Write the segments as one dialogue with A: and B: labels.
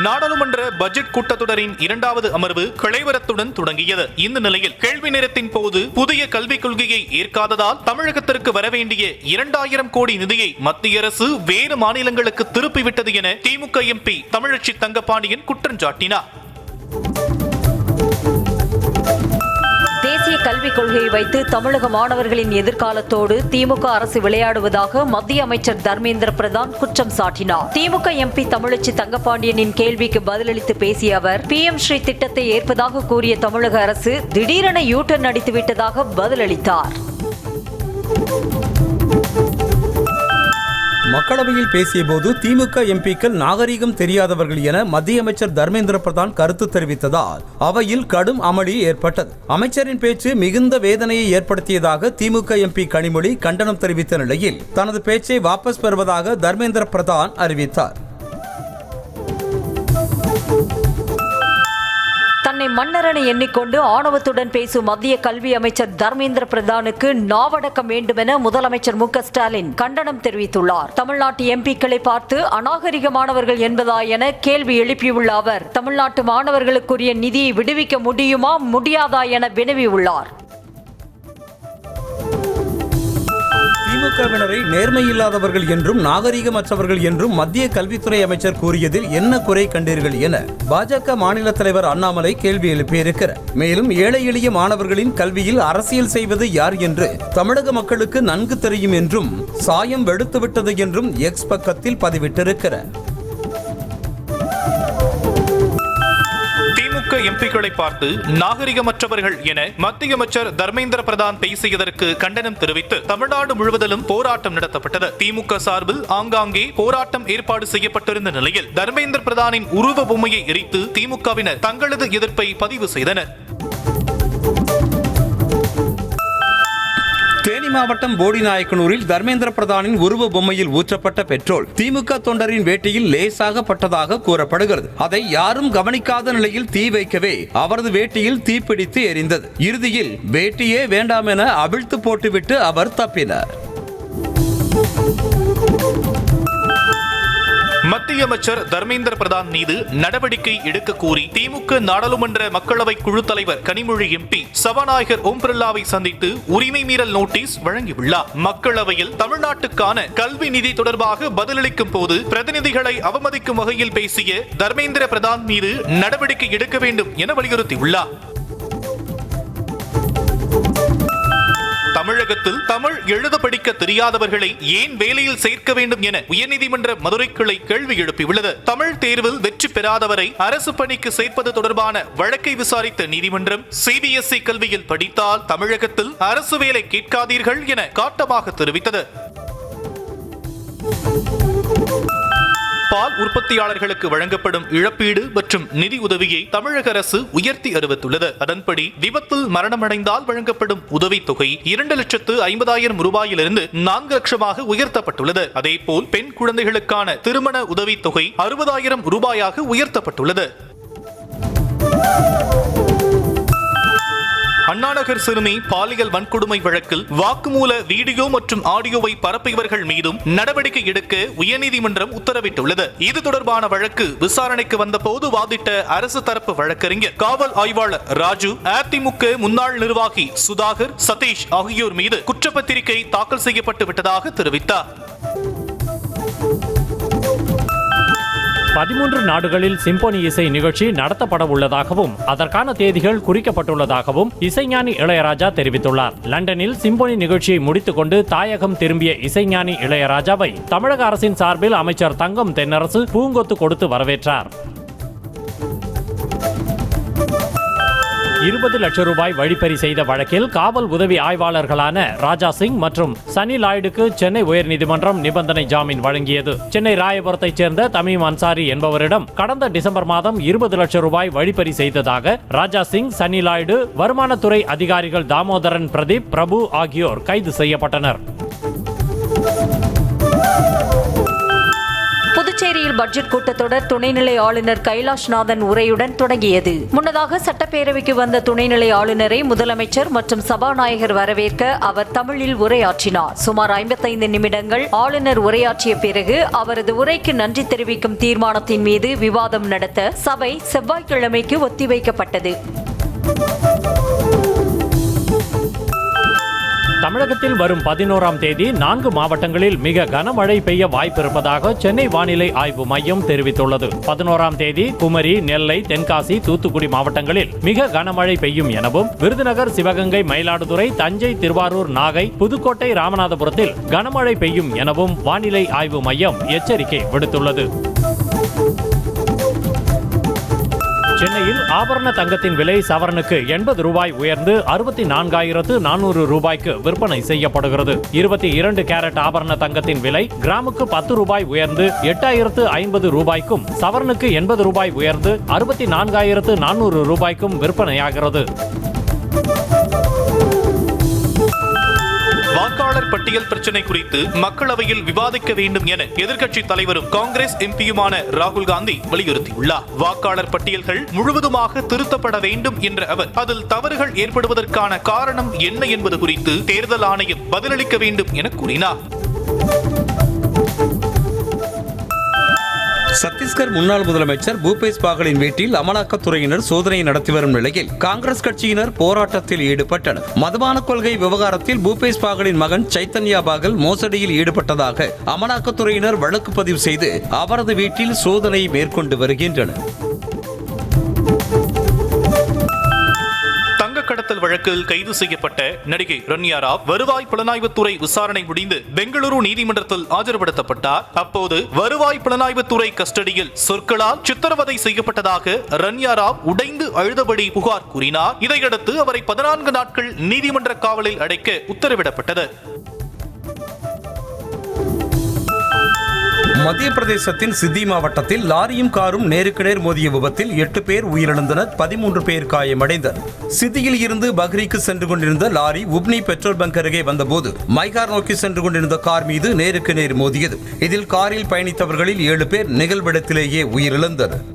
A: நாடாளுமன்ற பட்ஜெட் கூட்டத்தொடரின் இரண்டாவது அமர்வு கலைவரத்துடன் தொடங்கியது. இந்த நிலையில் கேள்வி நேரத்தின் போது புதிய கல்விக் கொள்கையை ஏற்காததால் தமிழகத்திற்கு வரவேண்டிய 2000 கோடி நிதியை மத்திய அரசு வேறு மாநிலங்களுக்கு திருப்பிவிட்டது என திமுக எம்பி தமிழச்சி தங்கபாண்டியன் குற்றம் சாட்டினார்.
B: தேசிய கல்விக் கொள்கையை வைத்து தமிழக மாணவர்களின் எதிர்காலத்தோடு திமுக அரசு விளையாடுவதாக மத்திய அமைச்சர் தர்மேந்திர பிரதான் குற்றம் சாட்டினார். திமுக எம்பி தமிழச்சி தங்கபாண்டியனின் கேள்விக்கு பதிலளித்து பேசிய அவர், PM ஸ்ரீ திட்டத்தை ஏற்பதாக கூறிய தமிழக அரசு திடீரென யூட்டர்ன் அடித்துவிட்டதாக பதிலளித்தார்.
C: மக்களவையில் பேசியபோது திமுக எம்பிக்கள் நாகரீகம் தெரியாதவர்கள் என மத்திய அமைச்சர் தர்மேந்திர பிரதான் கருத்து தெரிவித்ததால் அவையில் கடும் அமளி ஏற்பட்டது. அமைச்சரின் பேச்சு மிகுந்த வேதனையை ஏற்படுத்தியதாக திமுக எம்பி கனிமொழி கண்டனம் தெரிவித்த நிலையில் தனது பேச்சை வாபஸ் பெறுவதாக தர்மேந்திர பிரதான் அறிவித்தார்.
B: தன்னை மன்னரென எண்ணிக்கொண்டு ஆணவத்துடன் பேசும் மத்திய கல்வி அமைச்சர் தர்மேந்திர பிரதானுக்கு நாவடக்கம் வேண்டுமென முதலமைச்சர் மு.க. ஸ்டாலின் கண்டனம் தெரிவித்துள்ளார். தமிழ்நாட்டு எம்பிக்களை பார்த்து அநாகரிகமானவர்கள் என்பதா என கேள்வி எழுப்பியுள்ள அவர், தமிழ்நாட்டு மாணவர்களுக்குரிய நிதியை விடுவிக்க முடியுமா முடியாதா என வினவியுள்ளார்.
C: திமுகவினரை நேர்மையில்லாதவர்கள் என்றும் நாகரீகமற்றவர்கள் என்றும் மத்திய கல்வித்துறை அமைச்சர் கூறியதில் என்ன குறை கண்டீர்கள் என பாஜக மாநில தலைவர் அண்ணாமலை கேள்வி எழுப்பியிருக்கிறார். மேலும் ஏழை எளிய மாணவர்களின் கல்வியில் அரசியல் செய்வது யார் என்று தமிழக மக்களுக்கு நன்கு தெரியும் என்றும் சாயம் வெடுத்துவிட்டது என்றும் எக்ஸ் பக்கத்தில் பதிவிட்டிருக்கிறார்.
A: எம்பிக்களை பார்த்து நாகரிகமற்றவர்கள் என மத்திய அமைச்சர் தர்மேந்திர பிரதான் பேசியதற்கு கண்டனம் தெரிவித்து தமிழ்நாடு முழுவதிலும் போராட்டம் நடத்தப்பட்டது. திமுக சார்பில் ஆங்காங்கே போராட்டம் ஏற்பாடு செய்யப்பட்டிருந்த நிலையில் தர்மேந்திர பிரதானின் உருவ பொம்மையை எரித்து திமுகவினர் தங்களது எதிர்ப்பை பதிவு செய்தனர்.
C: தேனி மாவட்டம் போடிநாயக்கனூரில் தர்மேந்திர பிரதானின் உருவ பொம்மையில் ஊற்றப்பட்ட பெட்ரோல் திமுக தொண்டரின் வேட்டியில் லேசாக பட்டதாக கூறப்படுகிறது. அதை யாரும் கவனிக்காத நிலையில் தீ வைக்கவே அவரது வேட்டியில் தீப்பிடித்து எரிந்தது. இறுதியில் வேட்டியே வேண்டாம் என அவிழ்த்து போட்டுவிட்டு அவர் தப்பினார்.
A: மத்திய அமைச்சர் தர்மேந்திர பிரதான் மீது நடவடிக்கை எடுக்க கோரி திமுக நாடாளுமன்ற மக்களவை குழு தலைவர் கனிமொழி எம்பி சபாநாயகர் ஓம் பிர்லாவை சந்தித்து உரிமை மீறல் நோட்டீஸ் வழங்கியுள்ளார். மக்களவையில் தமிழ்நாட்டுக்கான கல்வி நிதி தொடர்பாக பதிலளிக்கும் போது பிரதிநிதிகளை அவமதிக்கும் வகையில் பேசிய தர்மேந்திர பிரதான் மீது நடவடிக்கை எடுக்க வேண்டும் என வலியுறுத்தியுள்ளார். தமிழகத்தில் தமிழ் எழுத படிக்க தெரியாதவர்களை ஏன் வேலையில் சேர்க்க வேண்டும் என உயர்நீதிமன்ற மதுரை கிளை கேள்வி எழுப்பியுள்ளது. தமிழ் தேர்வில் வெற்றி பெறாதவரை அரசு பணிக்கு சேர்ப்பது தொடர்பான வழக்கை விசாரித்த நீதிமன்றம் CBSE கல்வியில் படித்தால் தமிழகத்தில் அரசு வேலை கேட்காதீர்கள் என காட்டமாக தெரிவித்தது. பால் உற்பத்தியாளர்களுக்கு வழங்கப்படும் இழப்பீடு மற்றும் நிதி உதவியை தமிழக அரசு உயர்த்தி அறிவித்துள்ளது. அதன்படி விபத்தில் மரணமடைந்தால் வழங்கப்படும் உதவித்தொகை 2,50,000 ரூபாயிலிருந்து 4 லட்சமாக உயர்த்தப்பட்டுள்ளது. அதேபோல் பெண் குழந்தைகளுக்கான திருமண உதவித்தொகை 60,000 ரூபாயாக உயர்த்தப்பட்டுள்ளது. அண்ணாநகர் சிறுமி பாலியல் வன்கொடுமை வழக்கில் வாக்குமூல வீடியோ மற்றும் ஆடியோவை பரப்பியவர்கள் மீதும் நடவடிக்கை எடுக்க உயர்நீதிமன்றம் உத்தரவிட்டுள்ளது. இது தொடர்பான வழக்கு விசாரணைக்கு வந்தபோது வாதிட்ட அரசு தரப்பு வழக்கறிஞர் காவல் ஆய்வாளர் ராஜு, அதிமுக முன்னாள் நிர்வாகி சுதாகர், சதீஷ் ஆகியோர் மீது குற்றப்பத்திரிகை தாக்கல் செய்யப்பட்டு விட்டதாக தெரிவித்தார்.
D: 13 நாடுகளில் சிம்போனி இசை நிகழ்ச்சி நடத்தப்பட உள்ளதாகவும் அதற்கான தேதிகள் குறிக்கப்பட்டுள்ளதாகவும் இசைஞானி இளையராஜா தெரிவித்துள்ளார். லண்டனில் சிம்போனி நிகழ்ச்சியை முடித்துக் கொண்டு தாயகம் திரும்பிய இசைஞானி இளையராஜாவை தமிழக அரசின் சார்பில் அமைச்சர் தங்கம் தென்னரசு பூங்கொத்து கொடுத்து வரவேற்றார். 20 லட்சம் ரூபாய் வழிப்பறி செய்த வழக்கில் காவல் உதவி ஆய்வாளர்களான ராஜா சிங் மற்றும் சனி லாய்டுக்கு சென்னை உயர்நீதிமன்றம் நிபந்தனை ஜாமீன் வழங்கியது. சென்னை ராயபுரத்தைச் சேர்ந்த தமீம் அன்சாரி என்பவரிடம் கடந்த டிசம்பர் மாதம் 20 லட்சம் ரூபாய் வழிப்பறி செய்ததாக ராஜா சிங், சனி லாய்டு, வருமானத்துறை அதிகாரிகள் தாமோதரன், பிரதீப், பிரபு ஆகியோர் கைது செய்யப்பட்டனர்.
B: புதுச்சேரியில் பட்ஜெட் கூட்டத்தொடர் துணைநிலை ஆளுநர் கைலாஷ்நாதன் உரையுடன் தொடங்கியது. முன்னதாக சட்டப்பேரவைக்கு வந்த துணைநிலை ஆளுநரை முதலமைச்சர் மற்றும் சபாநாயகர் வரவேற்க அவர் தமிழில் உரையாற்றினார். சுமார் 55 நிமிடங்கள் ஆளுநர் உரையாற்றிய பிறகு அவரது உரைக்கு நன்றி தெரிவிக்கும் தீர்மானத்தின் மீது விவாதம் நடத்த சபை செவ்வாய்க்கிழமைக்கு ஒத்திவைக்கப்பட்டது.
D: தமிழகத்தில் வரும் 11ஆம் தேதி 4 மாவட்டங்களில் மிக கனமழை பெய்ய வாய்ப்பிருப்பதாக சென்னை வானிலை ஆய்வு மையம் தெரிவித்துள்ளது. 11ஆம் தேதி குமரி, நெல்லை, தென்காசி, தூத்துக்குடி மாவட்டங்களில் மிக கனமழை பெய்யும் எனவும், விருதுநகர், சிவகங்கை, மயிலாடுதுறை, தஞ்சை, திருவாரூர், நாகை, புதுக்கோட்டை, ராமநாதபுரத்தில் கனமழை பெய்யும் எனவும் வானிலை ஆய்வு மையம் எச்சரிக்கை விடுத்துள்ளது. சென்னையில் ஆபரண தங்கத்தின் விலை சவரனுக்கு 80 ரூபாய் உயர்ந்து 64,400 ரூபாய்க்கு விற்பனை செய்யப்படுகிறது. 22 கேரட் ஆபரண தங்கத்தின் விலை கிராமுக்கு 10 ரூபாய் உயர்ந்து 8,050 ரூபாய்க்கும், சவரனுக்கு 80 ரூபாய் உயர்ந்து 64,400 ரூபாய்க்கும் விற்பனையாகிறது.
A: வாக்காளர் பட்டியல் பிரச்சினை குறித்து மக்களவையில் விவாதிக்க வேண்டும் என எதிர்க்கட்சித் தலைவரும் காங்கிரஸ் எம்பியுமான ராகுல் காந்தி வலியுறுத்தியுள்ளார். வாக்காளர் பட்டியல்கள் முழுவதுமாக திருத்தப்பட வேண்டும் என்ற அவர், அதில் தவறுகள் ஏற்படுவதற்கான காரணம் என்ன என்பது குறித்து தேர்தல் ஆணையம் பதிலளிக்க வேண்டும் என கூறினார்.
C: சத்தீஸ்கர் முன்னாள் முதலமைச்சர் பூபேஷ் பாகலின் வீட்டில் அமலாக்கத்துறையினர் சோதனை நடத்தி வரும் நிலையில் காங்கிரஸ் கட்சியினர் போராட்டத்தில் ஈடுபட்டனர். மதுபான கொள்கை விவகாரத்தில் பூபேஷ் பாகலின் மகன் சைத்தன்யா பாகல் மோசடியில் ஈடுபட்டதாக அமலாக்கத்துறையினர் வழக்கு பதிவு செய்து அவரது வீட்டில் சோதனை மேற்கொண்டு வருகின்றனர்.
A: கடத்தல் வழக்கில் கைது செய்யப்பட்ட நடிகை ரன்யா ராவ் வருவாய் புலனாய்வுத்துறை விசாரணை முடிந்து பெங்களூரு நீதிமன்றத்தில் ஆஜர்படுத்தப்பட்டார். அப்போது வருவாய் புலனாய்வுத்துறை கஸ்டடியில் சொற்களால் சித்திரவதை செய்யப்பட்டதாக ரன்யா ராவ் உடைந்து அழுதபடி புகார் கூறினார். இதையடுத்து அவரை 14 நாட்கள் நீதிமன்ற காவலில் அடைக்க உத்தரவிடப்பட்டது.
C: மத்திய பிரதேசத்தின் சித்தி மாவட்டத்தில் லாரியும் காரும் நேருக்கு நேர் மோதிய விபத்தில் 8 பேர் உயிரிழந்தனர், 13 பேர் காயமடைந்தனர். சித்தியில் இருந்து பக்ரிக்கு சென்று கொண்டிருந்த லாரி உப்னி பெட்ரோல் பங்க் அருகே வந்தபோது மைகார் நோக்கி சென்று கொண்டிருந்த கார் மீது நேருக்கு நேர் மோதியது. இதில் காரில் பயணித்தவர்களில் 7 பேர் நிகழ்விடத்திலேயே உயிரிழந்தனர்.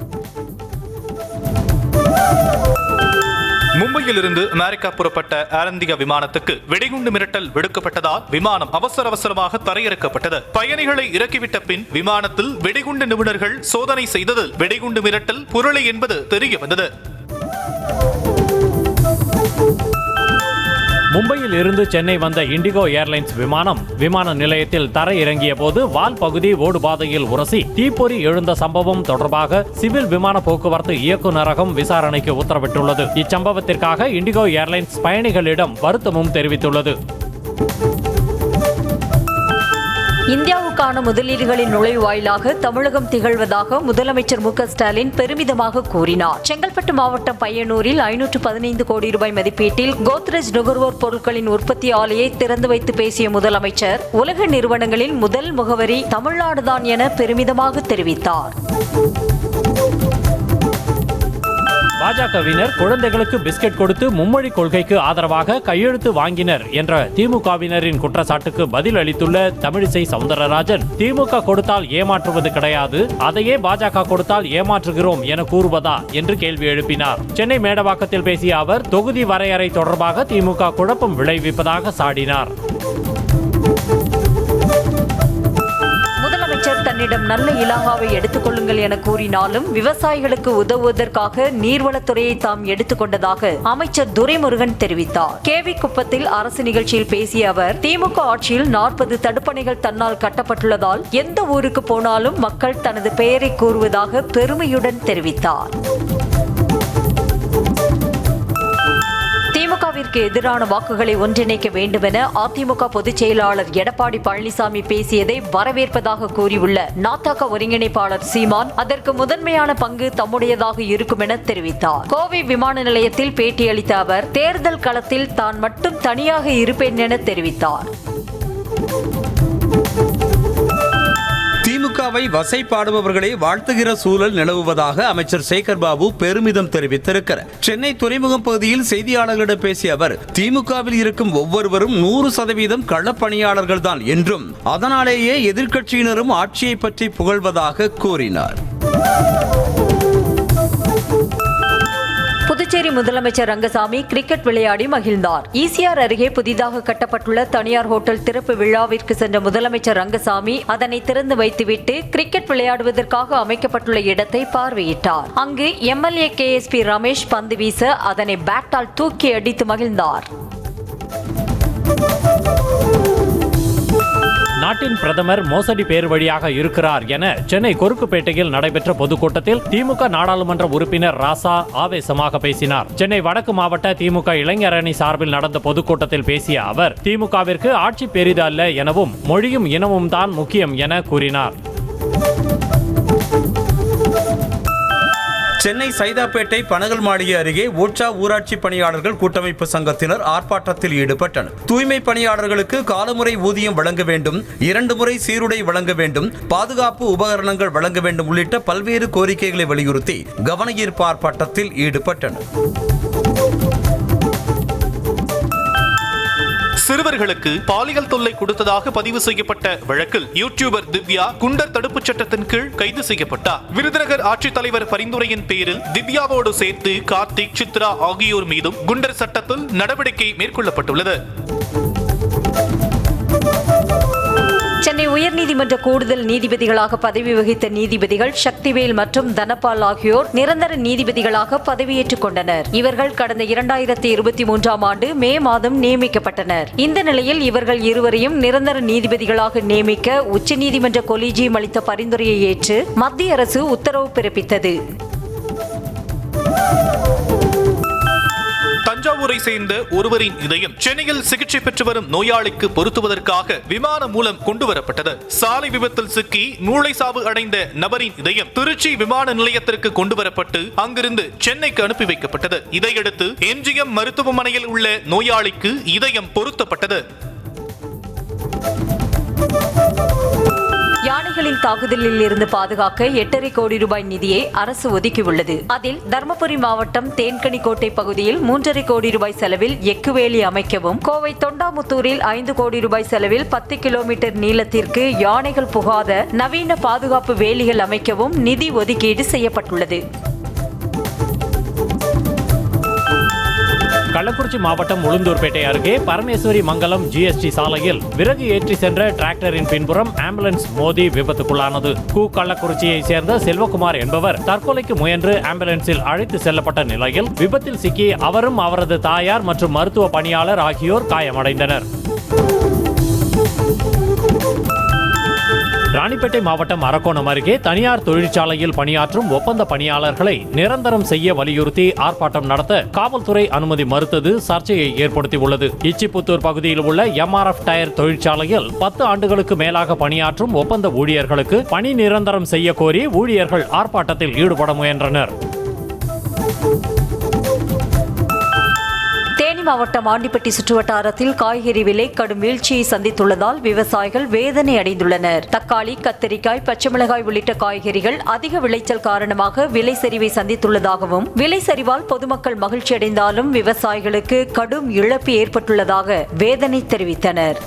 A: மும்பையில் இருந்து அமெரிக்கா புறப்பட்ட ஏர் இந்தியா விமானத்துக்கு வெடிகுண்டு மிரட்டல் விடுக்கப்பட்டதால் விமானம் அவசரமாக தரையிறக்கப்பட்டது. பயணிகளை இறக்கிவிட்ட பின் விமானத்தில் வெடிகுண்டு நிபுணர்கள் சோதனை செய்ததில் வெடிகுண்டு மிரட்டல் புரளி என்பது தெரிய வந்தது.
D: மும்பையில் இருந்து சென்னை வந்த இண்டிகோ ஏர்லைன்ஸ் விமானம் விமான நிலையத்தில் தரை இறங்கிய போது வால் பகுதி ஓடுபாதையில் உரசி தீப்பொறி எழுந்த சம்பவம் தொடர்பாக சிவில் விமான போக்குவரத்து இயக்குநரகம் விசாரணைக்கு உத்தரவிட்டுள்ளது. இச்சம்பவத்திற்காக இண்டிகோ ஏர்லைன்ஸ் பயணிகளிடம் வருத்தமும் தெரிவித்துள்ளது.
B: இந்தியாவுக்கான முதலீடுகளின் நுழைவாயிலாக தமிழகம் திகழ்வதாக முதலமைச்சர் மு.க. ஸ்டாலின் பெருமிதமாக கூறினார். செங்கல்பட்டு மாவட்டம் பையனூரில் 515 கோடி ரூபாய் மதிப்பீட்டில் கோத்ரெஜ் நுகர்வோர் பொருட்களின் உற்பத்தி ஆலையை திறந்து வைத்து பேசிய முதலமைச்சர், உலக நிறுவனங்களின் முதல் முகவரி தமிழ்நாடுதான் என பெருமிதமாக தெரிவித்தார்.
D: பாஜகவினர் குழந்தைகளுக்கு பிஸ்கெட் கொடுத்து மும்மொழி கொள்கைக்கு ஆதரவாக கையெழுத்து வாங்கினர் என்ற திமுகவினரின் குற்றச்சாட்டுக்கு பதில் அளித்துள்ள தமிழிசை சவுந்தரராஜன், திமுக கொடுத்தால் ஏமாற்றுவது கிடையாது, அதையே பாஜக கொடுத்தால் ஏமாற்றுகிறோம் என கூறுவதா என்று கேள்வி எழுப்பினார். சென்னை மேடவாக்கத்தில் பேசிய அவர், தொகுதி வரையறை தொடர்பாக திமுக குழப்பம் விளைவிப்பதாக சாடினார்.
B: தன்னிடம் நல்ல இலாகாவை எடுத்துக் கொள்ளுங்கள் என கூறினாலும் விவசாயிகளுக்கு உதவுவதற்காக நீர்வளத்துறையை தாம் எடுத்துக்கொண்டதாக அமைச்சர் துரைமுருகன் தெரிவித்தார். கேவி குப்பத்தில் அரசு நிகழ்ச்சியில் பேசிய அவர், திமுக ஆட்சியில் 40 தடுப்பணைகள் தன்னால் கட்டப்பட்டுள்ளதால் எந்த ஊருக்கு போனாலும் மக்கள் தனது பெயரை கூறுவதாக பெருமையுடன் தெரிவித்தார். திமுகவிற்கு எதிரான வாக்குகளை ஒன்றிணைக்க வேண்டுமென அதிமுக பொதுச் செயலாளர் எடப்பாடி பழனிசாமி பேசியதை வரவேற்பதாக கூறியுள்ள நாதாக ஒருங்கிணைப்பாளர் சீமான், அதற்கு முதன்மையான பங்கு தம்முடையதாக இருக்கும் என தெரிவித்தார். கோவை விமான நிலையத்தில் பேட்டியளித்த அவர், தேர்தல் களத்தில் தான் மட்டும் தனியாக இருப்பேன் என தெரிவித்தார்.
C: திமுக திமுகவை வசைபாடுபவர்களை வாழ்த்துகிற சூழல் நிலவுவதாக அமைச்சர் சேகர் பாபு பெருமிதம் தெரிவித்திருக்கிறார். சென்னை துறைமுகம் பகுதியில் செய்தியாளர்களிடம் பேசிய அவர், திமுகவில் இருக்கும் ஒவ்வொருவரும் 100% களப்பணியாளர்கள் தான் என்றும் அதனாலேயே எதிர்க்கட்சியினரும் ஆட்சியை பற்றி புகழ்வதாக கூறினார்.
B: புதுச்சேரி முதலமைச்சர் ரங்கசாமி கிரிக்கெட் விளையாடி மகிழ்ந்தார். ஈசிஆர் அருகே புதிதாக கட்டப்பட்டுள்ள தனியார் ஹோட்டல் திறப்பு விழாவிற்கு சென்ற முதலமைச்சர் ரங்கசாமி அதனை திறந்து வைத்துவிட்டு கிரிக்கெட் விளையாடுவதற்காக அமைக்கப்பட்டுள்ள இடத்தை பார்வையிட்டார். அங்கு எம்எல்ஏ KSP ரமேஷ் பந்து வீச அதனை பேட்டால் தூக்கி அடித்து மகிழ்ந்தார்.
D: நாட்டின் பிரதமர் மோசடி பேர் வழியாக இருக்கிறார் என சென்னை கொருக்குப்பேட்டையில் நடைபெற்ற பொதுக்கூட்டத்தில் திமுக நாடாளுமன்ற உறுப்பினர் ராசா ஆவேசமாக பேசினார். சென்னை வடக்கு மாவட்ட திமுக இளைஞர் அணி சார்பில் நடந்த பொதுக்கூட்டத்தில் பேசிய அவர், திமுகவிற்கு ஆட்சி பெரிது அல்ல எனவும் மொழியும் இனமும் தான் முக்கியம் என கூறினார்.
C: சென்னை சைதாப்பேட்டை பனகல் மாளிகை அருகே ஓட்சா ஊராட்சி பணியாளர்கள் கூட்டமைப்பு சங்கத்தினர் ஆர்ப்பாட்டத்தில் ஈடுபட்டனர். தூய்மை பணியாளர்களுக்கு காலமுறை ஊதியம் வழங்க வேண்டும், 2 முறை சீருடை வழங்க வேண்டும், பாதுகாப்பு உபகரணங்கள் வழங்க வேண்டும் உள்ளிட்ட பல்வேறு கோரிக்கைகளை வலியுறுத்தி கவனஈர்ப்பு ஆர்ப்பாட்டத்தில் ஈடுபட்டனர்.
A: சிறுவர்களுக்கு பாலியல் தொல்லை கொடுத்ததாக பதிவு செய்யப்பட்ட வழக்கில் யூடியூபர் திவ்யா குண்டர் தடுப்புச் சட்டத்தின் கீழ் கைது செய்யப்பட்டார். விருதுநகர் ஆட்சித்தலைவர் பரிந்துரையின் பேரில் திவ்யாவோடு சேர்த்து கார்த்திக், சித்ரா ஆகியோர் மீதும் குண்டர் சட்டத்தில் நடவடிக்கை மேற்கொள்ளப்பட்டுள்ளது.
B: சென்னை உயர்நீதிமன்ற கூடுதல் நீதிபதிகளாக பதவி வகித்த நீதிபதிகள் சக்திவேல் மற்றும் தனபால் ஆகியோர் நிரந்தர நீதிபதிகளாக பதவியேற்றுக் கொண்டனர். இவர்கள் கடந்த 2023ஆம் ஆண்டு மே மாதம் நியமிக்கப்பட்டனர். இந்த நிலையில் இவர்கள் இருவரையும் நிரந்தர நீதிபதிகளாக நியமிக்க உச்சநீதிமன்ற கொலீஜியம் அளித்த பரிந்துரையை ஏற்று மத்திய அரசு உத்தரவு பிறப்பித்தது.
A: தஞ்சாவூரை சேர்ந்த ஒருவரின் இதயம் சென்னையில் சிகிச்சை பெற்று வரும் நோயாளிக்கு பொருத்துவதற்காக விமானம் மூலம் கொண்டுவரப்பட்டது. சாலை விபத்தில் சிக்கி மூளைசாவு அடைந்த நபரின் இதயம் திருச்சி விமான நிலையத்திற்கு கொண்டுவரப்பட்டு அங்கிருந்து சென்னைக்கு அனுப்பி வைக்கப்பட்டது. இதையடுத்து MGM மருத்துவமனையில் உள்ள நோயாளிக்கு இதயம் பொருத்தப்பட்டது.
B: யானைகளின் தாக்குதலில் இருந்து பாதுகாக்க 8.5 கோடி ரூபாய் நிதியை அரசு ஒதுக்கியுள்ளது. அதில் தர்மபுரி மாவட்டம் தேன்கனிக்கோட்டை பகுதியில் 3.5 கோடி ரூபாய் செலவில் எக்குவேலி அமைக்கவும், கோவை தொண்டாமுத்தூரில் 5 கோடி ரூபாய் செலவில் 10 கிலோமீட்டர் நீளத்திற்கு யானைகள் புகாத நவீன பாதுகாப்பு வேலிகள் அமைக்கவும் நிதி ஒதுக்கீடு செய்யப்பட்டுள்ளது.
D: கள்ளக்குறிச்சி மாவட்டம் உளுந்தூர்பேட்டை அருகே பரமேஸ்வரி மங்கலம் GST சாலையில் விறகு ஏற்றி சென்ற டிராக்டரின் பின்புறம் ஆம்புலன்ஸ் மோதி விபத்துக்குள்ளானது. கள்ளக்குறிச்சியை சேர்ந்த செல்வகுமார் என்பவர் தற்கொலைக்கு முயன்று ஆம்புலன்ஸில் அழைத்து செல்லப்பட்ட நிலையில் விபத்தில் சிக்கி அவரும் அவரது தாயார் மற்றும் மருத்துவ பணியாளர் ஆகியோர் காயமடைந்தனர். ராணிப்பேட்டை மாவட்டம் அரக்கோணம் அருகே தனியார் தொழிற்சாலையில் பணியாற்றும் ஒப்பந்த பணியாளர்களை நிரந்தரம் செய்ய வலியுறுத்தி ஆர்ப்பாட்டம் நடத்த காவல்துறை அனுமதி மறுத்தது சர்ச்சையை ஏற்படுத்தியுள்ளது. இச்சிப்புத்தூர் பகுதியில் உள்ள MRF டயர் தொழிற்சாலையில் 10 ஆண்டுகளுக்கு மேலாக பணியாற்றும் ஒப்பந்த ஊழியர்களுக்கு பணி நிரந்தரம் செய்ய கோரி ஊழியர்கள் ஆர்ப்பாட்டத்தில் ஈடுபட முயன்றனர்.
B: தேனி மாவட்டம் ஆண்டிப்பட்டி சுற்றுவட்டாரத்தில் காய்கறி விலை கடும் வீழ்ச்சியை சந்தித்துள்ளதால் விவசாயிகள் வேதனை அடைந்துள்ளனர். தக்காளி, கத்தரிக்காய், பச்சை மிளகாய் உள்ளிட்ட காய்கறிகள் அதிக விளைச்சல் காரணமாக விலை சரிவை சந்தித்துள்ளதாகவும், விலை சரிவால் பொதுமக்கள் மகிழ்ச்சி அடைந்தாலும் விவசாயிகளுக்கு கடும் இழப்பு ஏற்பட்டுள்ளதாக வேதனை தெரிவித்தனர்.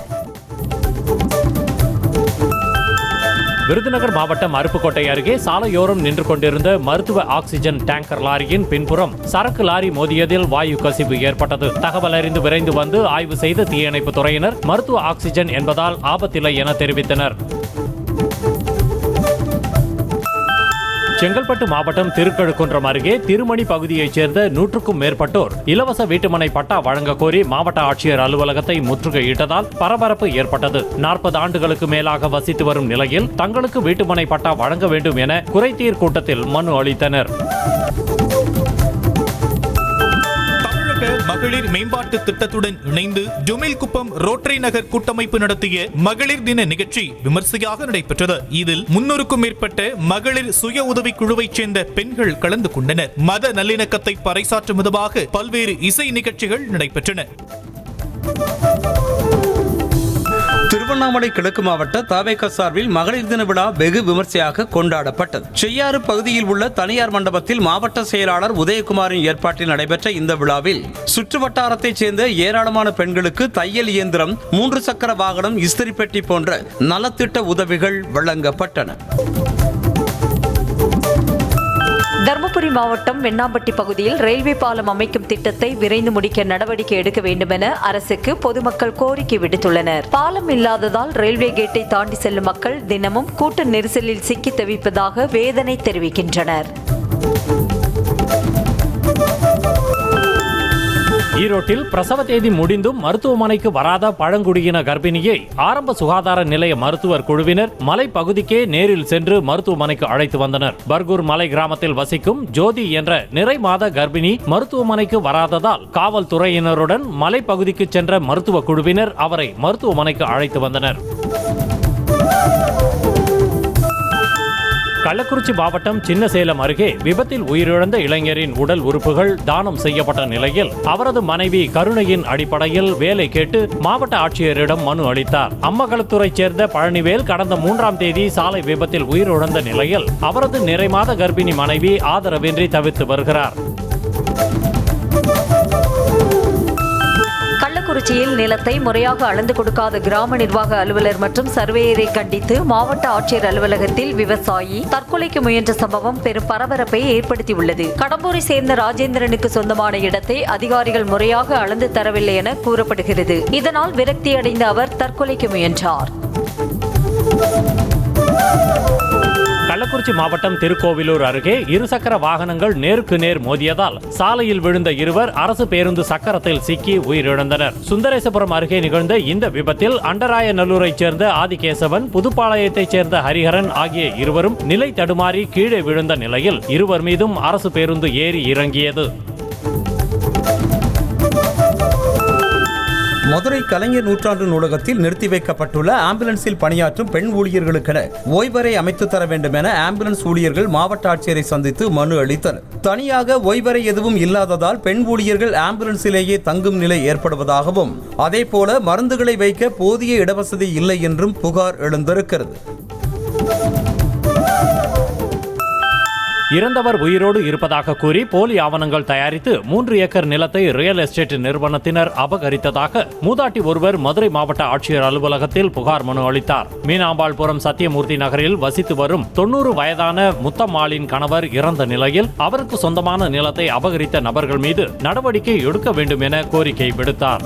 D: விருதுநகர் மாவட்டம் அருப்புக்கோட்டை அருகே சாலையோரம் நின்று கொண்டிருந்த மருத்துவ ஆக்சிஜன் டேங்கர் லாரியின் பின்புறம் சரக்கு லாரி மோதியதில் வாயு கசிவு ஏற்பட்டது. தகவல் அறிந்து விரைந்து வந்து ஆய்வு செய்த தீயணைப்பு துறையினர் மருத்துவ ஆக்சிஜன் என்பதால் ஆபத்தில்லை என தெரிவித்தனர். செங்கல்பட்டு மாவட்டம் திருக்கழுக்குன்றம் அருகே திருமணி பகுதியைச் சேர்ந்த 100க்கும் மேற்பட்டோர் இலவச வீட்டுமனை பட்டா வழங்க கோரி மாவட்ட ஆட்சியர் அலுவலகத்தை முற்றுகையிட்டதால் பரபரப்பு ஏற்பட்டது. 40 ஆண்டுகளுக்கு மேலாக வசித்து வரும் நிலையில் தங்களுக்கு வீட்டுமனை பட்டா வழங்க வேண்டும் என குறைதீர் கூட்டத்தில் மனு அளித்தனர்.
A: மகளிர் மேம்பாட்டு திட்டத்துடன் இணைந்து ஜுமில்குப்பம் ரோட்டரி நகர் கூட்டமைப்பு நடத்திய மகளிர் தின நிகழ்ச்சி விமர்சையாக நடைபெற்றது. இதில் 300க்கும் மேற்பட்ட மகளிர் சுய உதவி குழுவைச் சேர்ந்த பெண்கள் கலந்து கொண்டனர். மத நல்லிணக்கத்தை பறைசாற்றும் விதமாக பல்வேறு இசை நிகழ்ச்சிகள் நடைபெற்றன.
C: திருவண்ணாமலை கிழக்கு மாவட்ட தவேக சார்பில் மகளிர் தின விழா வெகு விமர்சையாக கொண்டாடப்பட்டது. செய்யாறு பகுதியில் உள்ள தனியார் மண்டபத்தில் மாவட்ட செயலாளர் உதயகுமாரின் ஏற்பாட்டில் நடைபெற்ற இந்த விழாவில் சுற்று வட்டாரத்தைச் சேர்ந்த ஏராளமான பெண்களுக்கு தையல் இயந்திரம், 3 சக்கர வாகனம், இஸ்திரி பெட்டி போன்ற நலத்திட்ட உதவிகள் வழங்கப்பட்டன.
B: தருமபுரி மாவட்டம் வெண்ணாம்பட்டி பகுதியில் ரயில்வே பாலம் அமைக்கும் திட்டத்தை விரைந்து முடிக்க நடவடிக்கை எடுக்க வேண்டும் என அரசுக்கு பொதுமக்கள் கோரிக்கை விடுத்துள்ளனர். பாலம் இல்லாததால் ரயில்வே கேட்டை தாண்டி செல்லும் மக்கள் தினமும் கூட்ட நெரிசலில் சிக்கி தவிப்பதாக வேதனை தெரிவிக்கின்றனர்.
D: ஈரோட்டில் பிரசவ தேதி முடிந்தும் மருத்துவமனைக்கு வராத பழங்குடியின கர்ப்பிணியை ஆரம்ப சுகாதார நிலைய மருத்துவர் குழுவினர் மலைப்பகுதிக்கே நேரில் சென்று மருத்துவமனைக்கு அழைத்து வந்தனர். பர்கூர் மலை கிராமத்தில் வசிக்கும் ஜோதி என்ற நிறை மாத கர்ப்பிணி மருத்துவமனைக்கு வராததால் காவல்துறையினருடன் மலைப்பகுதிக்கு சென்ற மருத்துவ குழுவினர் அவரை மருத்துவமனைக்கு அழைத்து வந்தனர். கள்ளக்குறிச்சி மாவட்டம் சின்னசேலம் அருகே விபத்தில் உயிரிழந்த இளைஞரின் உடல் உறுப்புகள் தானம் செய்யப்பட்ட நிலையில் அவரது மனைவி கருணையின் அடிப்படையில் வேலை கேட்டு மாவட்ட ஆட்சியரிடம் மனு அளித்தார். அம்மகலத்தூரைச் சேர்ந்த பழனிவேல் கடந்த 3ஆம் தேதி சாலை விபத்தில் உயிரிழந்த நிலையில் அவரது நிறைமாத கர்ப்பிணி மனைவி ஆதரவின்றி தவித்து வருகிறார்.
B: கள்ளக்குறிச்சியில் நிலத்தை முறையாக அளந்து கொடுக்காத கிராம நிர்வாக அலுவலர் மற்றும் சர்வேயரை கண்டித்து மாவட்ட ஆட்சியர் அலுவலகத்தில் விவசாயி தற்கொலைக்கு முயன்ற சம்பவம் பெரும் பரபரப்பை ஏற்படுத்தியுள்ளது. கடம்பூரை சேர்ந்த ராஜேந்திரனுக்கு சொந்தமான இடத்தை அதிகாரிகள் முறையாக அளந்து தரவில்லை என கூறப்படுகிறது. இதனால் விரக்தியடைந்த அவர் தற்கொலைக்கு முயன்றார்.
D: கள்ளக்குறிச்சி மாவட்டம் திருக்கோவிலூர் அருகே இருசக்கர வாகனங்கள் நேருக்கு நேர் மோதியதால் சாலையில் விழுந்த இருவர் அரசு பேருந்து சக்கரத்தில் சிக்கி உயிரிழந்தனர். சுந்தரேசபுரம் அருகே நிகழ்ந்த இந்த விபத்தில் அண்டராயநல்லூரைச் சேர்ந்த ஆதிகேசவன், புதுப்பாளையத்தைச் சேர்ந்த ஹரிஹரன் ஆகிய இருவரும் நிலை தடுமாறி கீழே விழுந்த நிலையில் இருவர் மீதும் அரசு பேருந்து ஏறி இறங்கியது.
C: மதுரை கலைஞர் நூற்றாண்டு நூலகத்தில் நிறுத்தி வைக்கப்பட்டுள்ள ஆம்புலன்ஸில் பணியாற்றும் பெண் ஊழியர்களுக்கென ஓய்வறை அமைத்து தர வேண்டும் என ஆம்புலன்ஸ் ஊழியர்கள் மாவட்ட ஆட்சியரை சந்தித்து மனு அளித்தனர். தனியாக ஓய்வறை எதுவும் இல்லாததால் பெண் ஊழியர்கள் ஆம்புலன்ஸிலேயே தங்கும் நிலை ஏற்படுவதாகவும், அதேபோல மருந்துகளை வைக்க போதிய இடவசதி இல்லை என்றும் புகார் எழுந்திருக்கிறது.
D: இறந்தவர் உயிரோடு இருப்பதாக கூறி போலி ஆவணங்கள் தயாரித்து 3 ஏக்கர் நிலத்தை ரியல் எஸ்டேட் நிறுவனத்தினர் அபகரித்ததாக மூதாட்டி ஒருவர் மதுரை மாவட்ட ஆட்சியர் அலுவலகத்தில் புகார் மனு அளித்தார். மீனாம்பாள்புரம் சத்தியமூர்த்தி நகரில் வசித்து வரும் 90 வயதான முத்தம்மாளின் கணவர் இறந்த நிலையில் அவருக்கு சொந்தமான நிலத்தை அபகரித்த நபர்கள் மீது நடவடிக்கை எடுக்க வேண்டும் என கோரிக்கை விடுத்தார்.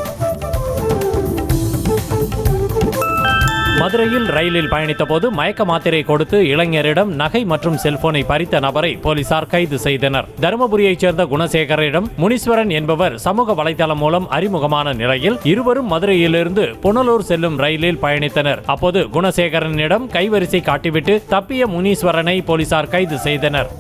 D: மதுரையில் ரயிலில் பயணித்த போது மயக்க மாத்திரை கொடுத்து இளைஞரிடம் நகை மற்றும் செல்போனை பறித்த நபரை போலீசார் கைது செய்தனர். தருமபுரியைச் சேர்ந்த குணசேகரிடம் முனீஸ்வரன் என்பவர் சமூக வலைதளம் மூலம் அறிமுகமான நிலையில் இருவரும் மதுரையிலிருந்து புனலூர் செல்லும் ரயிலில் பயணித்தனர். அப்போது குணசேகரனிடம் கைவரிசை காட்டிவிட்டு தப்பிய முனீஸ்வரனை போலீசார் கைது செய்தனர்.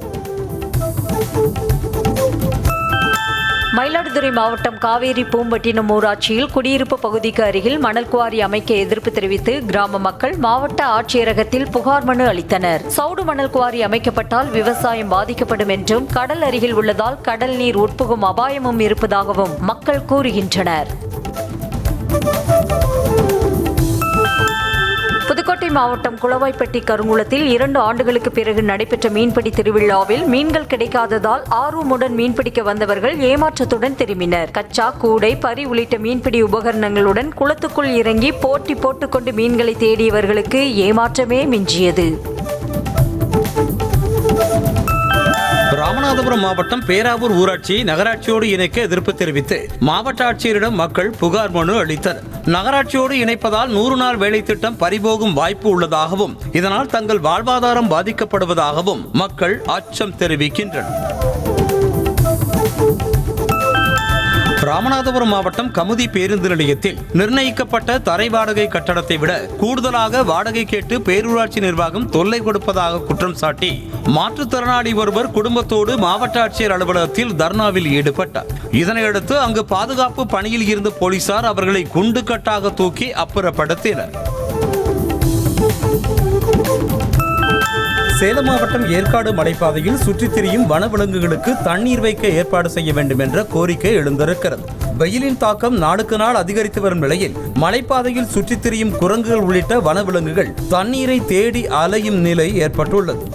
B: மயிலாடுதுறை மாவட்டம் காவேரி பூம்பட்டினம் ஊராட்சியில் குடியிருப்பு பகுதிக்கு அருகில் மணல் குவாரி அமைக்க எதிர்ப்பு தெரிவித்து கிராம மக்கள் மாவட்ட ஆட்சியரகத்தில் புகார் மனு அளித்தனர். சவுடு மணல் குவாரி அமைக்கப்பட்டால் விவசாயம் பாதிக்கப்படும் என்றும், கடல் அருகில் உள்ளதால் கடல் நீர் உட்புகும் அபாயமும் இருப்பதாகவும் மக்கள் கூறுகின்றனர். புதுக்கோட்டை மாவட்டம் குளவாய்ப்பட்டி கருங்குளத்தில் 2 ஆண்டுகளுக்கு பிறகு நடைபெற்ற மீன்பிடி திருவிழாவில் மீன்கள் கிடைக்காததால் ஆர்வமுடன் மீன்பிடிக்க வந்தவர்கள் ஏமாற்றத்துடன் திரும்பினர். கச்சா, கூடை, பரி உள்ளிட்ட மீன்பிடி உபகரணங்களுடன் குளத்துக்குள் இறங்கி போட்டி போட்டுக்கொண்டு மீன்களை தேடியவர்களுக்கு ஏமாற்றமே மிஞ்சியது.
C: ராமநாதபுரம் மாவட்டம் பேராவூர் ஊராட்சியை நகராட்சியோடு இணைக்க எதிர்ப்பு தெரிவித்து மாவட்ட ஆட்சியரிடம் மக்கள் புகார் மனு அளித்தனர். நகராட்சியோடு இணைப்பதால் 100 நாள் வேலை திட்டம் பறிபோகும் வாய்ப்பு உள்ளதாகவும், இதனால் தங்கள் வாழ்வாதாரம் பாதிக்கப்படுவதாகவும் மக்கள் அச்சம் தெரிவிக்கின்றனர். ராமநாதபுரம் மாவட்டம் கமுதி பேருந்து நிலையத்தில் நிர்ணயிக்கப்பட்ட தரை வாடகை கட்டணத்தை விட கூடுதலாக வாடகை கேட்டு பேரூராட்சி நிர்வாகம் தொல்லை கொடுப்பதாக குற்றம் சாட்டி மாற்றுத்திறனாளி ஒருவர் குடும்பத்தோடு மாவட்ட ஆட்சியர் அலுவலகத்தில் தர்ணாவில் ஈடுபட்டார். இதனையடுத்து அங்கு பாதுகாப்பு பணியில் இருந்த போலீசார் அவர்களை குண்டு கட்டாக தூக்கி அப்புறப்படுத்தினர். சேலம் மாவட்டம் ஏற்காடு மலைப்பாதையில் சுற்றித் திரியும் வனவிலங்குகளுக்கு தண்ணீர் வைக்க ஏற்பாடு செய்ய வேண்டும் என்ற கோரிக்கை எழுந்திருக்கிறது. வெயிலின் தாக்கம் நாளுக்கு நாள் அதிகரித்து வரும் நிலையில் மலைப்பாதையில் சுற்றித் திரியும் குரங்குகள் உள்ளிட்ட வனவிலங்குகள் தண்ணீரை தேடி அலையும் நிலை ஏற்பட்டுள்ளது.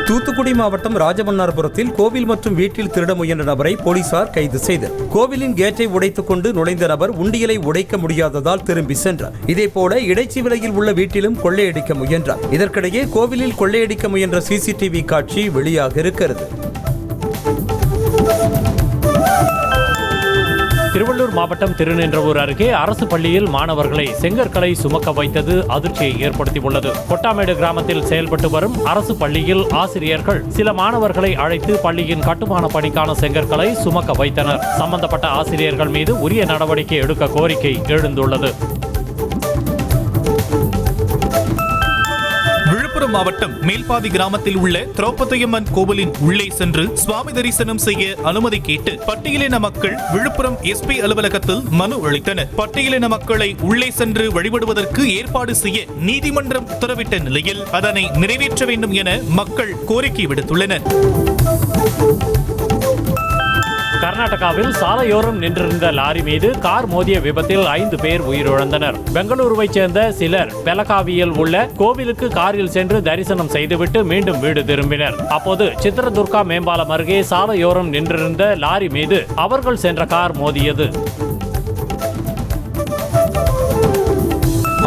C: தூத்துக்குடி மாவட்டம் ராஜமன்னார்புரத்தில் கோவில் மற்றும் வீட்டில் திருட முயன்ற நபரை போலீசார் கைது செய்தனர். கோவிலின் கேட்டை உடைத்துக் கொண்டு நுழைந்த நபர் உண்டியலை உடைக்க முடியாததால் திரும்பி சென்றார். இதேபோல இடைச்சி விலையில் உள்ள வீட்டிலும் கொள்ளையடிக்க முயன்றார். இதற்கிடையே கோவிலில் கொள்ளையடிக்க முயன்ற சிசிடிவி காட்சி வெளியாக இருக்கிறது.
D: திருவள்ளூர் மாவட்டம் திருநின்றவூர் அருகே அரசு பள்ளியில் மாணவர்களை செங்கற்களை சுமக்க வைத்தது அதிர்ச்சியை ஏற்படுத்தியுள்ளது. கொட்டாமேடு கிராமத்தில் செயல்பட்டு வரும் அரசு பள்ளியில் ஆசிரியர்கள் சில மாணவர்களை அழைத்து பள்ளியின் கட்டுமான பணிக்கான செங்கற்களை சுமக்க வைத்தனர். சம்பந்தப்பட்ட ஆசிரியர்கள் மீது உரிய நடவடிக்கை எடுக்க கோரிக்கை எழுந்துள்ளது.
A: விழுப்புரம் மாவட்டம் மேல்பாதி கிராமத்தில் உள்ள திரௌபதியம்மன் கோவிலின் உள்ளே சென்று சுவாமி தரிசனம் செய்ய அனுமதி கேட்டு பட்டியலின மக்கள் விழுப்புரம் எஸ்பி அலுவலகத்தில் மனு அளித்தனர். பட்டியலின மக்களை உள்ளே சென்று வழிபடுவதற்கு ஏற்பாடு செய்ய நீதிமன்றம் உத்தரவிட்ட நிலையில் அதனை நிறைவேற்ற வேண்டும் என மக்கள் கோரிக்கை விடுத்துள்ளனர்.
D: கர்நாடகாவில் சாலையோரம் நின்றிருந்த லாரி மீது கார் மோதிய விபத்தில் 5 பேர் உயிரிழந்தனர். பெங்களூருவைச் சேர்ந்த சிலர் பெலகாவியில் உள்ள கோவிலுக்கு காரில் சென்று தரிசனம் செய்துவிட்டு மீண்டும் வீடு திரும்பினர். அப்போது சித்ரதுர்கா மேம்பாலம் அருகே சாலையோரம் நின்றிருந்த லாரி மீது அவர்கள் சென்ற கார் மோதியது.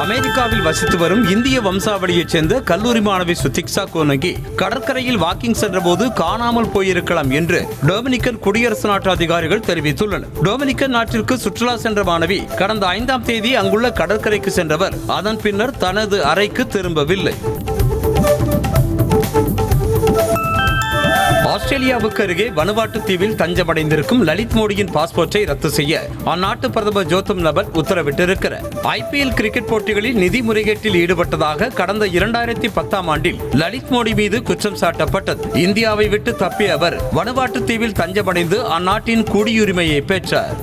C: அமெரிக்காவில் வசித்து வரும் இந்திய வம்சாவளியைச் சேர்ந்த கல்லூரி மாணவி சுதிக்ஷா கோனகி கடற்கரையில் வாக்கிங் சென்றபோது காணாமல் போயிருக்கலாம் என்று டொமினிக்கன் குடியரசு நாட்டு அதிகாரிகள் தெரிவித்துள்ளனர். டொமினிக்கன் நாட்டிற்கு சுற்றுலா சென்ற மாணவி கடந்த 5ஆம் தேதி அங்குள்ள கடற்கரைக்கு சென்றவர் அதன் பின்னர் தனது அறைக்கு திரும்பவில்லை. ஆஸ்திரேலியாவுக்கு அருகே வனுவாட்டு தீவில் தஞ்சமடைந்திருக்கும் லலித் மோடியின் பாஸ்போர்ட்டை ரத்து செய்ய அந்நாட்டு பிரதமர் ஜோத்தம் நபட் உத்தரவிட்டிருக்கிறார். IPL கிரிக்கெட் போட்டிகளில் நிதி முறைகேட்டில் ஈடுபட்டதாக கடந்த 2010ஆம் ஆண்டில் லலித் மோடி மீது குற்றம் சாட்டப்பட்டது. இந்தியாவை விட்டு தப்பிய அவர் வனுவாட்டு தீவில் தஞ்சமடைந்து அந்நாட்டின் குடியுரிமையை பெற்றார்.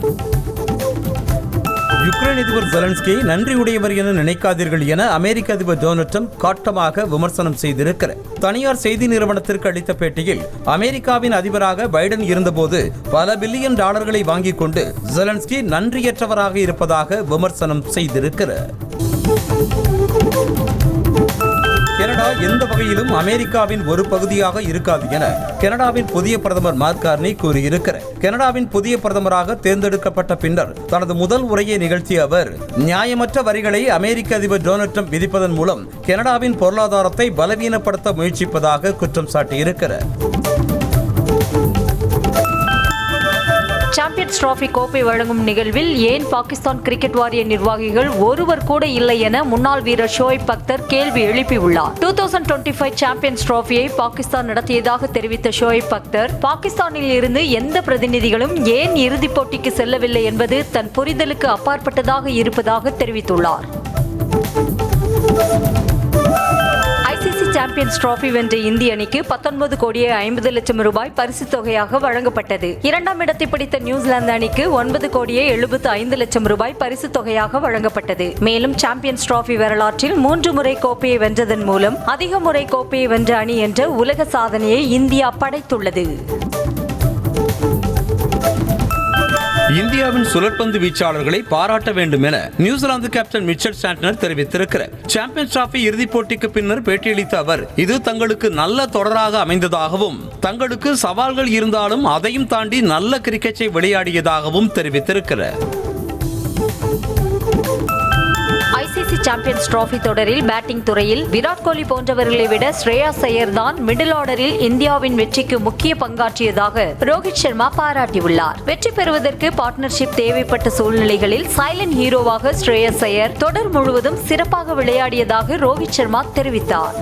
C: யுக்ரைன் அதிபர் ஜெலன்ஸ்கி நன்றியுடையவர் என நினைக்காதீர்கள் என அமெரிக்க அதிபர் டொனால்ட் ட்ரம்ப் காட்டமாக விமர்சனம் செய்திருக்கிறார். தனியார் செய்தி நிறுவனத்திற்கு அளித்த பேட்டியில் அமெரிக்காவின் அதிபராக பைடன் இருந்தபோது பல பில்லியன் டாலர்களை வாங்கிக் கொண்டு ஜெலன்ஸ்கி நன்றியற்றவராக இருப்பதாக விமர்சனம் செய்திருக்கிறார். கனடா எந்த வகையிலும் அமெரிக்காவின் ஒரு பகுதியாக இருக்காது என கனடாவின் புதிய பிரதமர் மார்க் கார்னி கூறியிருக்கிறார். கனடாவின் புதிய பிரதமராக தேர்ந்தெடுக்கப்பட்ட பின்னர் தனது முதல் உரையை நிகழ்த்திய அவர் நியாயமற்ற வரிகளை அமெரிக்க அதிபர் டொனால்ட் ட்ரம்ப் விதிப்பதன் மூலம் கனடாவின் பொருளாதாரத்தை பலவீனப்படுத்த முயற்சிப்பதாக குற்றம் சாட்டியிருக்கிறார்.
B: சாம்பியன்ஸ் டிராபி கோப்பை வழங்கும் நிகழ்வில் ஏன் பாகிஸ்தான் கிரிக்கெட் வாரிய நிர்வாகிகள் ஒருவர் கூட இல்லை என முன்னாள் வீரர் ஷோயிப் அக்தர் கேள்வி எழுப்பியுள்ளார். 2025 சாம்பியன்ஸ் டிராபியை பாகிஸ்தான் நடத்தியதாக தெரிவித்த ஷோயிப் அக்தர் பாகிஸ்தானில் இருந்து எந்த பிரதிநிதிகளும் ஏன் இறுதிப் போட்டிக்கு செல்லவில்லை என்பது தன் புரிதலுக்கு அப்பாற்பட்டதாக இருப்பதாக தெரிவித்துள்ளார். சாம்பியன்ஸ் டிராபி வென்ற இந்திய அணிக்கு 19,50,00,000 ரூபாய் பரிசுத் தொகையாக வழங்கப்பட்டது. 2ஆம் இடத்தை பிடித்த நியூசிலாந்து அணிக்கு 9,75,00,000 ரூபாய் பரிசுத் தொகையாக வழங்கப்பட்டது. மேலும் சாம்பியன்ஸ் டிராபி வரலாற்றில் 3 முறை கோப்பையை வென்றதன் மூலம் அதிக முறை கோப்பையை வென்ற அணி என்ற உலக சாதனையை இந்தியா படைத்துள்ளது.
C: இந்தியாவின் சுழற்பந்து வீச்சாளர்களை பாராட்ட வேண்டும் என நியூசிலாந்து கேப்டன் மிச்சல் சாண்ட்னர் தெரிவித்திருக்கிறார். சாம்பியன்ஸ் டிராபி இறுதிப் போட்டிக்கு பின்னர் பேட்டியளித்த அவர் இது தங்களுக்கு நல்ல தொடராக அமைந்ததாகவும் தங்களுக்கு சவால்கள் இருந்தாலும் அதையும் தாண்டி நல்ல கிரிக்கெட்டை விளையாடியதாகவும் தெரிவித்திருக்கிறார்.
B: ஐசிசி சாம்பியன்ஸ் டிராபி தொடரில் பேட்டிங் துறையில் விராட் கோலி போன்றவர்களை விட ஸ்ரேயாஸ் ஐயர் தான் மிடில் ஆர்டரில் இந்தியாவின் வெற்றிக்கு முக்கிய பங்காற்றியதாக ரோஹித் சர்மா பாராட்டியுள்ளார். வெற்றி பெறுவதற்கு பார்ட்னர்ஷிப் தேவைப்பட்ட சூழ்நிலைகளில் சைலண்ட் ஹீரோவாக ஸ்ரேயாஸ் ஐயர் தொடர் முழுவதும் சிறப்பாக விளையாடியதாக ரோஹித் சர்மா தெரிவித்தார்.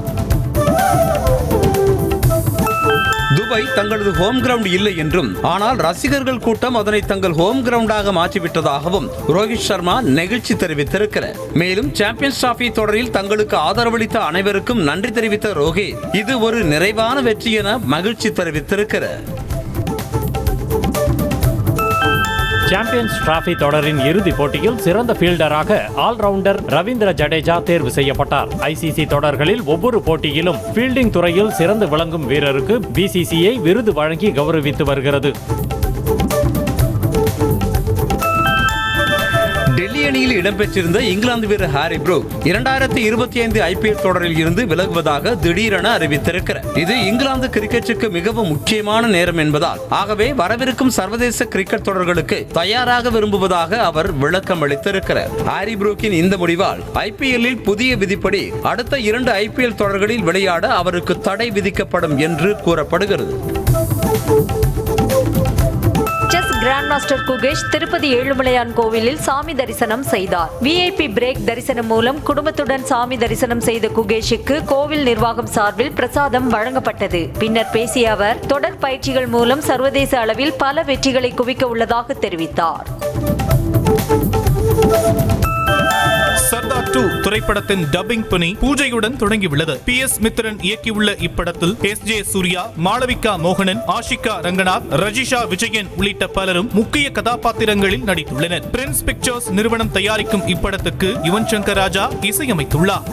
C: துபாய் தங்களது ஹோம் கிரவுண்ட் இல்லை என்றும் ஆனால் ரசிகர்கள் கூட்டம் அதனை தங்கள் ஹோம் கிரவுண்டாக மாற்றிவிட்டதாகவும் ரோஹித் சர்மா நெகிழ்ச்சி தெரிவித்திருக்கிறார். மேலும் சாம்பியன்ஸ் டிராபி தொடரில் தங்களுக்கு ஆதரவளித்த அனைவருக்கும் நன்றி தெரிவித்த ரோஹித் இது ஒரு நிறைவான வெற்றி என மகிழ்ச்சி தெரிவித்திருக்கிறார்.
D: சாம்பியன்ஸ் டிராபி தொடரின் இறுதிப் போட்டியில் சிறந்த ஃபீல்டராக ஆல்ரவுண்டர் ரவீந்திர ஜடேஜா தேர்வு செய்யப்பட்டார். ICC தொடர்களில் ஒவ்வொரு போட்டியிலும் ஃபீல்டிங் துறையில் சிறந்து விளங்கும் வீரருக்கு BCCI விருது வழங்கி கௌரவித்து வருகிறது.
C: டெல்லி அணியில் இடம்பெற்றிருந்த இங்கிலாந்து வீரர் ஹாரி ப்ரூக் 2025 IPL தொடரில் இருந்து விலகுவதாக திடீரென அறிவித்திருக்கிறார். இது இங்கிலாந்து கிரிக்கெட்டுக்கு மிகவும் முக்கியமான நேரம் என்பதால் ஆகவே வரவிருக்கும் சர்வதேச கிரிக்கெட் தொடர்களுக்கு தயாராக விரும்புவதாக அவர் விளக்கம் அளித்திருக்கிறார். ஹாரி ப்ரூக்கின் இந்த முடிவால் IPL-இல் புதிய விதிப்படி அடுத்த 2 IPL தொடர்களில் விளையாட அவருக்கு தடை விதிக்கப்படும் என்று கூறப்படுகிறது.
B: Chess grandmaster Gukesh Tirupati Ezhumalaiyan கோவிலில் சாமி தரிசனம் செய்தார். VIP பிரேக் தரிசனம் மூலம் குடும்பத்துடன் சாமி தரிசனம் செய்த குகேஷுக்கு கோவில் நிர்வாகம் சார்பில் பிரசாதம் வழங்கப்பட்டது. பின்னர் பேசிய அவர் தொடர் பயிற்சிகள் மூலம் சர்வதேச அளவில் பல வெற்றிகளை குவிக்க உள்ளதாக தெரிவித்தார்.
A: சர்தார் 2 திரைப்படத்தின் டப்பிங் பணி பூஜையுடன் தொடங்கியுள்ளது. PS மித்ரன் இயக்கியுள்ள இப்படத்தில் SJ சூர்யா, மாளவிகா மோகனன், ஆஷிகா ரங்கநாத், ரஜிஷா விஜயன் உள்ளிட்ட பலரும் முக்கிய கதாபாத்திரங்களில் நடித்துள்ளனர். பிரின்ஸ் பிக்சர்ஸ் நிறுவனம் தயாரிக்கும் இப்படத்துக்கு யுவன் சங்கர் ராஜா இசையமைத்துள்ளார்.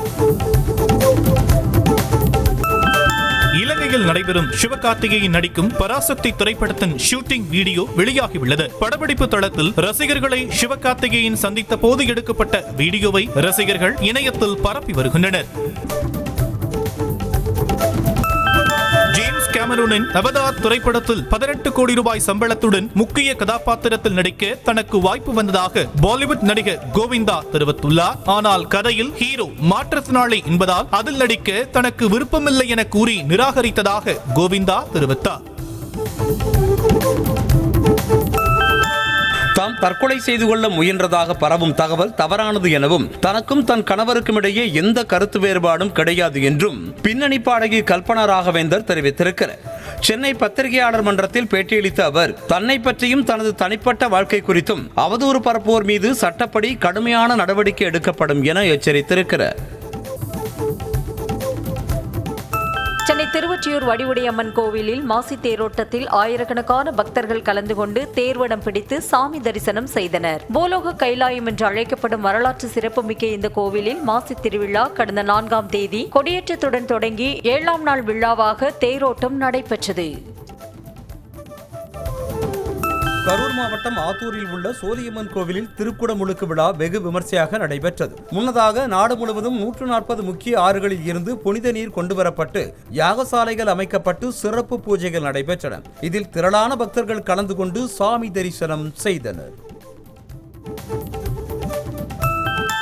A: இலங்கையில் நடைபெறும் சிவகார்த்திகேயன் நடிக்கும் பராசக்தி திரைப்படத்தின் ஷூட்டிங் வீடியோ வெளியாகியுள்ளது. படப்பிடிப்பு தளத்தில் ரசிகர்களை சிவகார்த்திகேயன் சந்தித்த போது எடுக்கப்பட்ட வீடியோவை ரசிகர்கள் இணையத்தில் பரப்பி வருகின்றனர். கேமரூனின் அவதார் திரைப்படத்தில் 18 கோடி ரூபாய் சம்பளத்துடன் முக்கிய கதாபாத்திரத்தில் நடிக்க தனக்கு வாய்ப்பு வந்ததாக பாலிவுட் நடிகர் கோவிந்தா தெரிவித்துள்ளார். ஆனால் கதையில் ஹீரோ மாற்றுத்திறனாளி என்பதால் அதில் நடிக்க தனக்கு விருப்பமில்லை என கூறி நிராகரித்ததாக கோவிந்தா தெரிவித்தார்.
C: தாம் தற்கொலை செய்து கொள்ள முயன்றதாக பரவும் தகவல் தவறானது எனவும் தனக்கும் தன் கணவருக்கும் இடையே எந்த கருத்து வேறுபாடும் கிடையாது என்றும் பின்னணி பாடகி கல்பனா ராகவேந்தர் தெரிவித்திருக்கிறார். சென்னை பத்திரிகையாளர் மன்றத்தில் பேட்டியளித்த அவர் தன்னை பற்றியும் தனது தனிப்பட்ட வாழ்க்கை குறித்தும் அவதூறு பரப்புவோர் மீது சட்டப்படி கடுமையான நடவடிக்கை எடுக்கப்படும் என எச்சரித்திருக்கிறார்.
B: சென்னை திருவொற்றியூர் வடிவுடையம்மன் கோவிலில் மாசி தேரோட்டத்தில் ஆயிரக்கணக்கான பக்தர்கள் கலந்து கொண்டு தேர்வடம் பிடித்து சாமி தரிசனம் செய்தனர். பூலோக கைலாயம் என்று அழைக்கப்படும் வரலாற்று சிறப்புமிக்க இந்த கோவிலில் மாசி திருவிழா கடந்த 4ஆம் தேதி கொடியேற்றத்துடன் தொடங்கி 7ஆம் நாள் விழாவாக தேரோட்டம் நடைபெற்றது.
C: கரூர் மாவட்டம் ஆத்தூரில் உள்ள சோழியம்மன் கோவிலில் திருக்குடமுழுக்கு விழா வெகு விமர்சையாக நடைபெற்றது. முன்னதாக நாடு முழுவதும் 140 முக்கிய ஆறுகளில் இருந்து புனித நீர் கொண்டுவரப்பட்டு யாகசாலைகள் அமைக்கப்பட்டு சிறப்பு பூஜைகள் நடைபெற்றன. இதில் திரளான பக்தர்கள் கலந்து கொண்டு சாமி தரிசனம் செய்தனர்.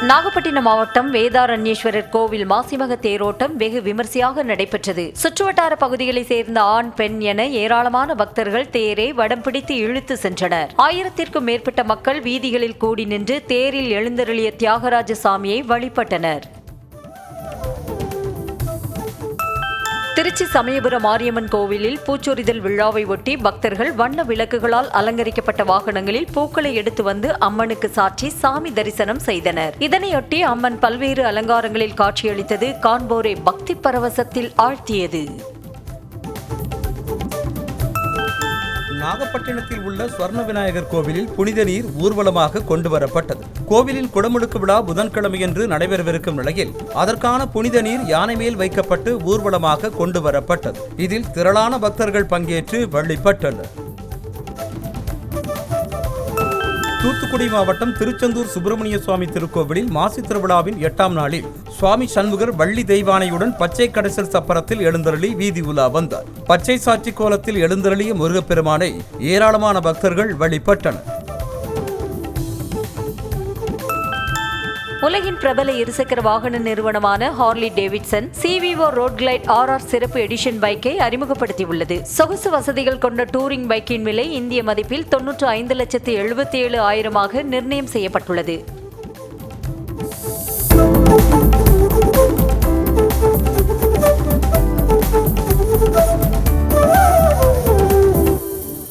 B: நாகப்பட்டினம் மாவட்டம் வேதாரண்யேஸ்வரர் கோவில் மாசிமக தேரோட்டம் வெகு விமர்சையாக நடைபெற்றது. சுற்றுவட்டார பகுதிகளை சேர்ந்த ஆண், பெண் என ஏராளமான பக்தர்கள் தேரை வடம் பிடித்து இழுத்து சென்றனர். 1000த்திற்கும் மேற்பட்ட மக்கள் வீதிகளில் கூடி நின்று தேரில் எழுந்தருளிய தியாகராஜ சாமியை வழிபட்டனர். திருச்சி சமயபுரம் மாரியம்மன் கோவிலில் பூச்சொரிதல் விழாவை ஒட்டி பக்தர்கள் வண்ண விளக்குகளால் அலங்கரிக்கப்பட்ட வாகனங்களில் பூக்களை எடுத்து வந்து அம்மனுக்கு சாற்றி சாமி தரிசனம் செய்தனர். இதனையொட்டி அம்மன் பல்வேறு அலங்காரங்களில் காட்சியளித்தது காண்போரை பக்தி பரவசத்தில் ஆழ்த்தியது.
C: நாகப்பட்டினத்தில் உள்ள ஸ்வர்ண விநாயகர் கோவிலில் புனித நீர் ஊர்வலமாக கொண்டு வரப்பட்டது. கோவிலில் குடமுழுக்கு விழா புதன்கிழமையன்று நடைபெறவிருக்கும் நிலையில் அதற்கான புனித நீர் யானை மேல் வைக்கப்பட்டு ஊர்வலமாக கொண்டு வரப்பட்டது. இதில் திரளான பக்தர்கள் பங்கேற்று வழிபட்டனர். தூத்துக்குடி மாவட்டம் திருச்செந்தூர் சுப்பிரமணிய சுவாமி திருக்கோவிலில் மாசி திருவிழாவின் 8ஆம் நாளில் சுவாமி சண்முகர் வள்ளி தெய்வானையுடன் பச்சை கடைசல் சப்பரத்தில் எழுந்தருளி வீதி உலா வந்தார். பச்சை சாட்சி கோலத்தில் எழுந்தருளிய முருகப்பெருமானை ஏராளமான பக்தர்கள் வழிபட்டனர்.
B: உலகின் பிரபல இருசக்கர வாகன நிறுவனமான Harley Davidson CVO road glide RR சிறப்பு எடிஷன் பைக்கை அறிமுகப்படுத்தியுள்ளது. சொகுசு வசதிகள் கொண்ட டூரிங் பைக்கின் விலை இந்திய மதிப்பில் 95,77,000 நிர்ணயம் செய்யப்பட்டுள்ளது.